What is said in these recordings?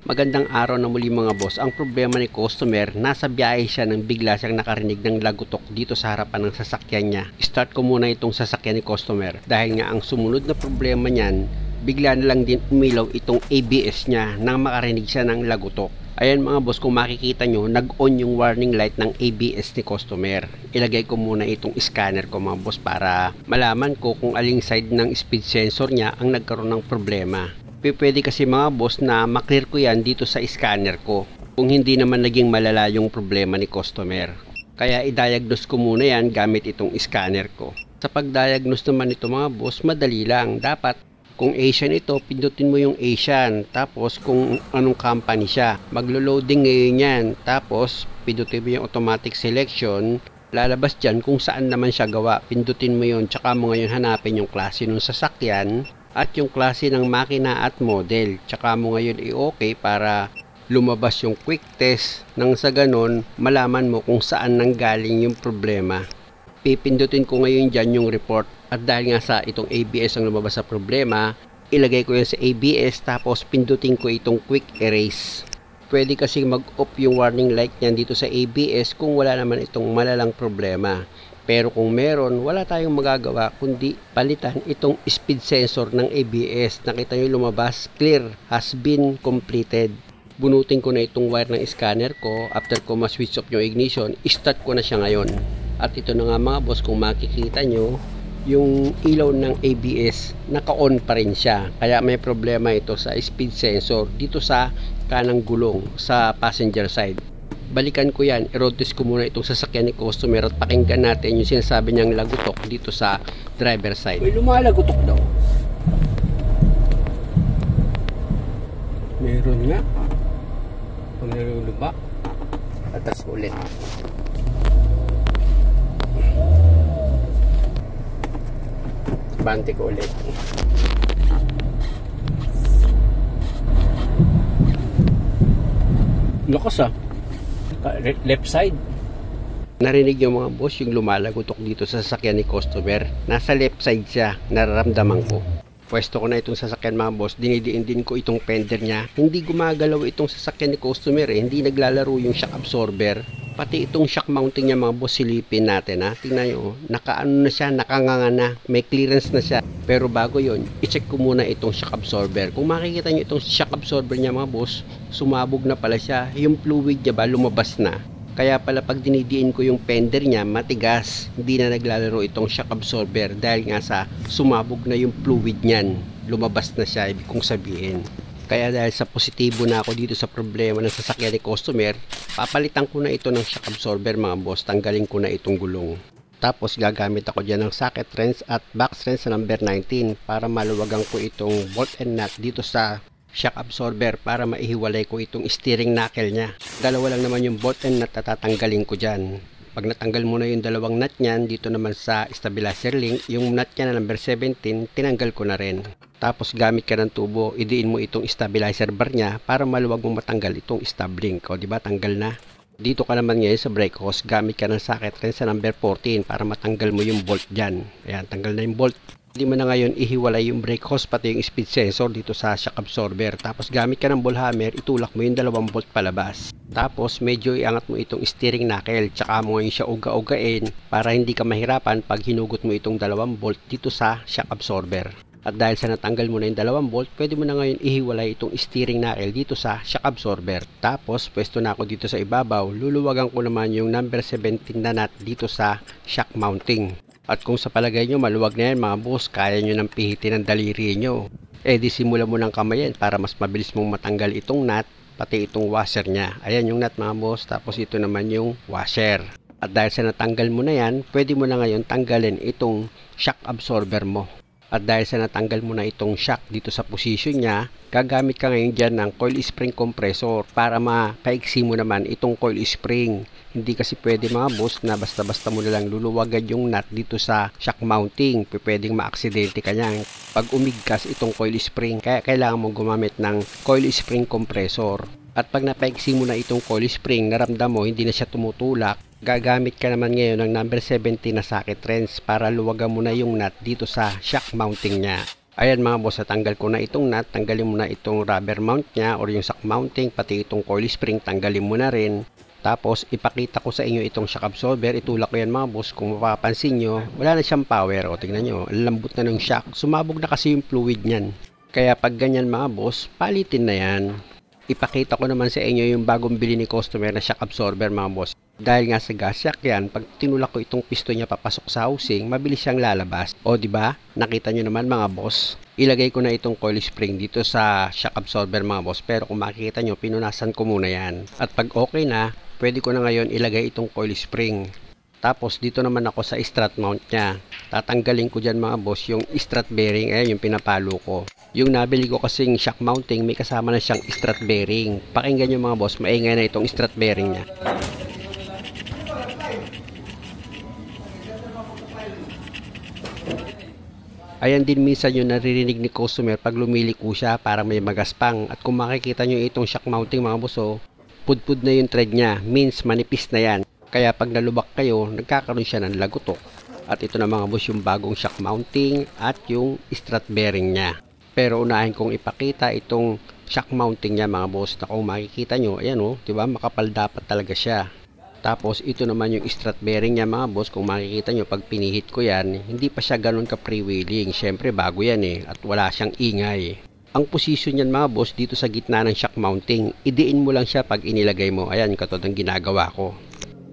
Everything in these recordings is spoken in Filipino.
Magandang araw na muli mga boss. Ang problema ni customer, nasa biyahe siya nang bigla siyang nakarinig ng lagutok dito sa harapan ng sasakyan niya. Start ko muna itong sasakyan ni customer dahil nga ang sumunod na problema niyan, bigla na lang din umilaw itong ABS niya nang makarinig siya ng lagutok. Ayan mga boss, kung makikita nyo, nag-on yung warning light ng ABS ni customer. Ilagay ko muna itong scanner ko mga boss para malaman ko kung aling side ng speed sensor niya ang nagkaroon ng problema. Pwede kasi mga boss na maklear ko yan dito sa scanner ko kung hindi naman naging malala yung problema ni customer. Kaya i-diagnose ko muna yan gamit itong scanner ko. Sa pag-diagnose naman ito mga boss, madali lang. Dapat kung Asian ito, pindutin mo yung Asian. Tapos kung anong company siya, maglo-loading ngayon yan. Tapos pindutin mo yung automatic selection. Lalabas dyan kung saan naman siya gawa. Pindutin mo yun, tsaka mo ngayon hanapin yung klase ng sasakyan at yung klase ng makina at model. Tsaka mo ngayon i-okay para lumabas yung quick test. Nang sa ganon, malaman mo kung saan nanggaling yung problema. Pipindutin ko ngayon dyan yung report. At dahil nga sa itong ABS ang lumabas sa problema, ilagay ko yan sa ABS tapos pindutin ko itong quick erase. Pwede kasi mag-off yung warning light niyan dito sa ABS kung wala naman itong malalang problema. Pero kung meron, wala tayong magagawa kundi palitan itong speed sensor ng ABS. Nakita nyo lumabas, clear, has been completed. Bunutin ko na itong wire ng scanner ko. After ko ma-switch off yung ignition, start ko na siya ngayon. At ito na nga mga boss, kung makikita nyo, yung ilaw ng ABS, naka-on pa rin siya. Kaya may problema ito sa speed sensor dito sa kanang gulong sa passenger side. Balikan ko yan, i-road test ko muna itong sasakyan ni customer at pakinggan natin yung sinasabi niyang lagutok dito sa driver side. May lumalagutok daw. Meron nga. Kung naluluba, atas ulit. Bante ko ulit. Lakas ah. Left side. Narinig yung mga boss yung lumalagutok dito sa sasakyan ni customer. Nasa left side siya, nararamdaman ko. Pwesto ko na itong sasakyan mga boss, dinidiin din ko itong fender niya. Hindi gumagalaw itong sasakyan ni customer eh. Hindi naglalaro yung shock absorber. Pati itong shock mounting niya mga boss, silipin natin ha. Tingnan nyo, nakaano na siya, nakanganga na. May clearance na siya. Pero bago yon, i-check ko muna itong shock absorber. Kung makikita nyo itong shock absorber niya mga boss, sumabog na pala siya. Yung fluid niya ba, lumabas na. Kaya pala pag dinidiin ko yung fender niya, matigas. Hindi na naglalaro itong shock absorber dahil nga sa sumabog na yung fluid niyan. Lumabas na siya, ibig kong sabihin. Kaya dahil sa positibo na ako dito sa problema ng sasakyan ni customer, papalitan ko na ito ng shock absorber mga boss. Tanggalin ko na itong gulong. Tapos gagamit ako dyan ng socket wrench at box wrench sa number 19 para maluwagan ko itong bolt and nut dito sa shock absorber para maihiwalay ko itong steering knuckle niya. Dalawa lang naman yung bolt and nut na tatanggalin ko dyan. Pag natanggal mo na yung dalawang nut niyan, dito naman sa stabilizer link, yung nut niya na number 17, tinanggal ko na rin. Tapos gamit ka ng tubo, idiin mo itong stabilizer bar niya para maluwag mong matanggal itong stub link. O diba, tanggal na. Dito ka naman ngayon sa brake hose, gamit ka ng socket wrench sa number 14 para matanggal mo yung bolt dyan. Ayan, tanggal na yung bolt. Hindi mo na ngayon ihiwalay yung brake hose pati yung speed sensor dito sa shock absorber. Tapos gamit ka ng ball hammer, itulak mo yung dalawang bolt palabas. Tapos medyo iangat mo itong steering knuckle, tsaka mo ngayon siya uga-ugain para hindi ka mahirapan pag hinugot mo itong dalawang bolt dito sa shock absorber. At dahil sa natanggal mo na yung dalawang bolt, pwede mo na ngayon ihiwalay itong steering knuckle dito sa shock absorber. Tapos pwesto na ako dito sa ibabaw, luluwagan ko naman yung number 17 na nut dito sa shock mounting. At kung sa palagay nyo maluwag na yan mga boss, kaya nyo nang pihitin ang daliri nyo, di simula mo ng kamay yan para mas mabilis mong matanggal itong nut, pati itong washer nya. Ayan yung nut mga boss, tapos ito naman yung washer. At dahil sa natanggal mo na yan, pwede mo na ngayon tanggalin itong shock absorber mo. At dahil sa natanggal mo na itong shock dito sa position niya, gagamit ka ngayon dyan ng coil spring compressor para mapaiksi mo naman itong coil spring. Hindi kasi pwede mga boss na basta-basta mo nalang luluwagan yung nut dito sa shock mounting. Pwedeng maaksidente ka niyan pag umigkas itong coil spring. Kaya kailangan mo gumamit ng coil spring compressor. At pag napaiksi mo na itong coil spring, naramdam mo hindi na siya tumutulak, gagamit ka naman ngayon ng number 17 na socket wrench para luwagan mo na yung nut dito sa shock mounting niya. Ayan mga boss, natanggal ko na itong nut. Tanggalin mo na itong rubber mount niya or yung shock mounting, pati itong coil spring, tanggalin mo na rin. Tapos ipakita ko sa inyo itong shock absorber. Itulak ko yan mga boss. Kung mapapansin nyo, wala na siyang power. O tignan nyo, lambot na ng shock. Sumabog na kasi yung fluid niyan. Kaya pag ganyan mga boss, palitin na yan. Ipakita ko naman sa inyo yung bagong bili ni customer na shock absorber mga boss. Dahil nga sa gas shock yan, pag tinulak ko itong piston niya papasok sa housing, mabilis siyang lalabas. O di ba? Nakita nyo naman mga boss. Ilagay ko na itong coil spring dito sa shock absorber mga boss. Pero kung makikita nyo, pinunasan ko muna yan. At pag okay na, pwede ko na ngayon ilagay itong coil spring. Tapos dito naman ako sa strut mount niya. Tatanggalin ko dyan mga boss yung strut bearing. Ayan yung pinapalo ko. Yung nabili ko kasing shock mounting, may kasama na siyang strut bearing. Pakinggan nyo mga boss, maingay na itong strut bearing niya. Ayan din minsan yung naririnig ni customer pag lumiliko siya para may magaspang. At kung makikita nyo itong shock mounting mga boss, pudpud na yung thread niya, means manipis na yan. Kaya pag nalubak kayo, nagkakaroon siya ng lagutok. At ito na mga boss yung bagong shock mounting at yung strut bearing niya. Pero unahin kong ipakita itong shock mounting niya mga boss, na kung makikita nyo, ayan diba, makapal dapat talaga siya. Tapos ito naman yung strut bearing niya mga boss, kung makikita nyo pag pinihit ko yan, hindi pa siya ganun ka freewheeling. Syempre bago yan at wala siyang ingay. Ang position niyan mga boss dito sa gitna ng shock mounting, idiin mo lang siya pag inilagay mo. Ayan, katulad ng ginagawa ko.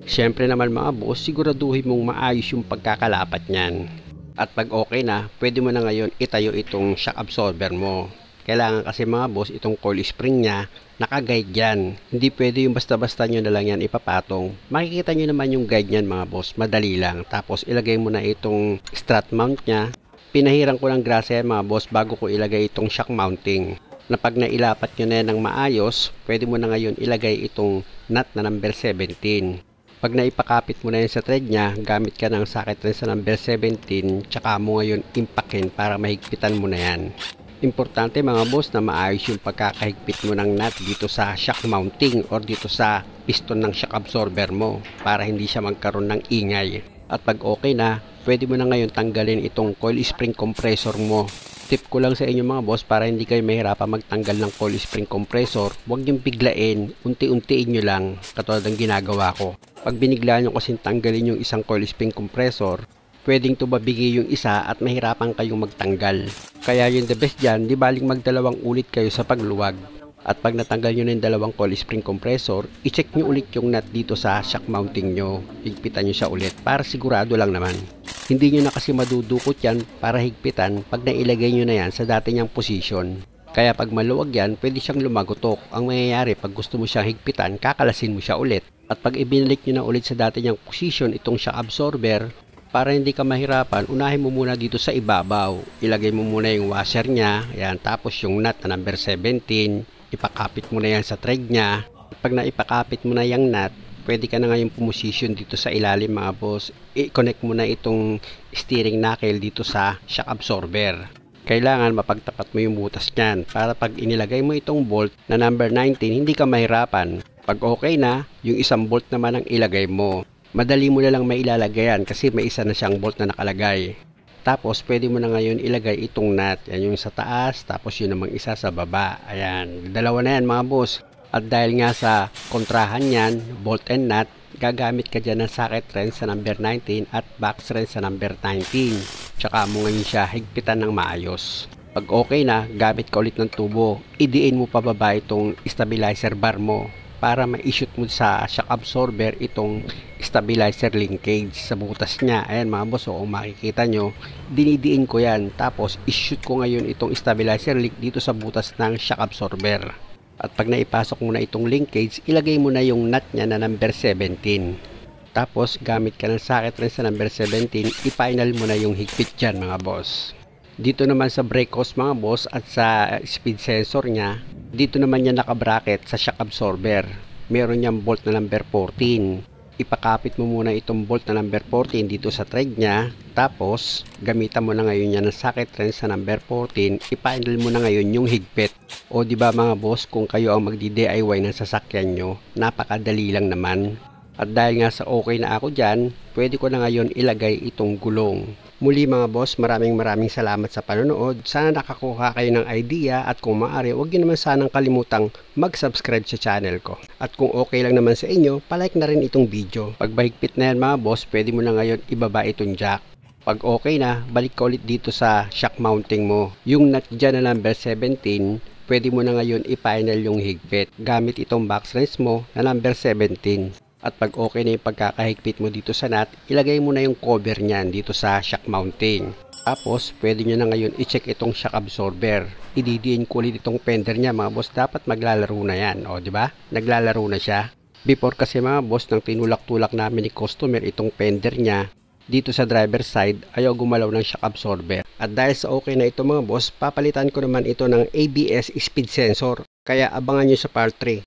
Syempre naman mga boss, siguraduhin mong maayos yung pagkakalapat niyan. At pag okay na, pwede mo na ngayon itayo itong shock absorber mo. Kailangan kasi mga boss, itong coil spring niya, naka-guide yan. Hindi pwede yung basta-basta nyo na lang yan ipapatong. Makikita nyo naman yung guide niyan mga boss, madali lang. Tapos ilagay mo na itong strut mount niya. Pinahiran ko ng grasa yan mga boss bago ko ilagay itong shock mounting. Na pag nailapat nyo na yan ng maayos, pwede mo na ngayon ilagay itong nut na number 17. Pag naipakapit mo na yan sa thread niya, gamit ka ng socket rin sa number 17, tsaka mo ngayon impakin para mahigpitan mo na yan. Importante mga boss na maayos yung pagkakahigpit mo ng nut dito sa shock mounting or dito sa piston ng shock absorber mo para hindi siya magkaroon ng ingay. At pag okay na, pwede mo na ngayon tanggalin itong coil spring compressor mo. Tip ko lang sa inyo mga boss, para hindi kayo mahirapan magtanggal ng coil spring compressor, huwag niyong biglain, unti-untiin nyo lang, katulad ng ginagawa ko. Pag biniglaan nyo kasing tanggalin yung isang coil spring compressor, pwedeng tumabigi yung isa at mahirapan kayong magtanggal. Kaya yung the best dyan, di baling magdalawang ulit kayo sa pagluwag. At pag natanggal nyo na yung dalawang coil spring compressor, i-check nyo ulit yung nut dito sa shock mounting nyo. Higpitan nyo siya ulit para sigurado lang naman. Hindi nyo na kasi madudukot yan para higpitan pag nailagay nyo na yan sa dati niyang position. Kaya pag maluwag yan, pwede siyang lumagutok. Ang mangyayari pag gusto mo siyang higpitan, kakalasin mo siya ulit. At pag ibinalik nyo na ulit sa dati niyang position itong shock absorber, para hindi ka mahirapan, unahin mo muna dito sa ibabaw. Ilagay mo muna yung washer niya, ayan, tapos yung nut na number 17, ipakapit mo na yan sa thread niya. Pag naipakapit mo na yung nut, pwede ka na ngayon pumosisyon dito sa ilalim mga boss. I-connect mo na itong steering knuckle dito sa shock absorber. Kailangan mapagtapat mo yung butas niyan para pag inilagay mo itong bolt na number 19, hindi ka mahirapan. Pag okay na, yung isang bolt naman ang ilagay mo. Madali mo na lang mailalagay yan kasi may isa na siyang bolt na nakalagay. Tapos pwede mo na ngayon ilagay itong nut. Yan yung sa taas, tapos yun namang isa sa baba. Ayan, dalawa na yan mga boss. At dahil nga sa kontrahan yan, bolt and nut, gagamit ka dyan ng socket wrench sa number 19 at box wrench sa number 19. Tsaka mo ngayon siya higpitan ng maayos. Pag okay na, gamit ka ulit ng tubo. Idiin mo pababa itong stabilizer bar mo para ma-shoot mo sa shock absorber itong stabilizer linkage sa butas niya. Ayan mga boss, kung makikita nyo, dinidiin ko yan. Tapos i-shoot ko ngayon itong stabilizer link dito sa butas ng shock absorber. At pag naipasok mo na itong linkage, ilagay mo na yung nut niya na number 17. Tapos gamit ka ng socket wrench sa number 17, i-final mo na yung higpit dyan mga boss. Dito naman sa brake hose mga boss at sa speed sensor niya, dito naman niya nakabracket sa shock absorber. Meron niyang bolt na number 14. Ipakapit mo muna itong bolt na number 14 dito sa thread niya. Tapos, gamitan mo na ngayon yan ng socket wrench sa number 14. I-final mo na ngayon yung higpit. O di ba mga boss, kung kayo ang magdi-DIY ng sasakyan nyo, napakadali lang naman. At dahil nga sa okay na ako dyan, pwede ko na ngayon ilagay itong gulong. Muli mga boss, maraming salamat sa panonood. Sana nakakuha kayo ng idea at kung maaari, huwag nyo naman sanang kalimutang mag-subscribe sa channel ko. At kung okay lang naman sa inyo, palike na rin itong video. Pag mahigpit na yan mga boss, pwede mo na ngayon ibaba itong jack. Pag okay na, balik ka ulit dito sa shock mounting mo. Yung nut dyan na number 17, pwede mo na ngayon i-final yung higpit gamit itong box wrench mo na number 17. At pag okay na yung pagkakahigpit mo dito sa nut, ilagay mo na yung cover niyan dito sa shock mounting. Tapos, pwede nyo na ngayon i-check itong shock absorber. Ididiin ko ulit itong fender niya mga boss. Dapat maglalaro na yan. O, di ba? Naglalaro na siya. Before kasi mga boss, nang tinulak-tulak namin ni customer itong fender niya, dito sa driver side, ayaw gumalaw ng shock absorber. At dahil sa okay na ito mga boss, papalitan ko naman ito ng ABS speed sensor. Kaya abangan nyo sa part 3.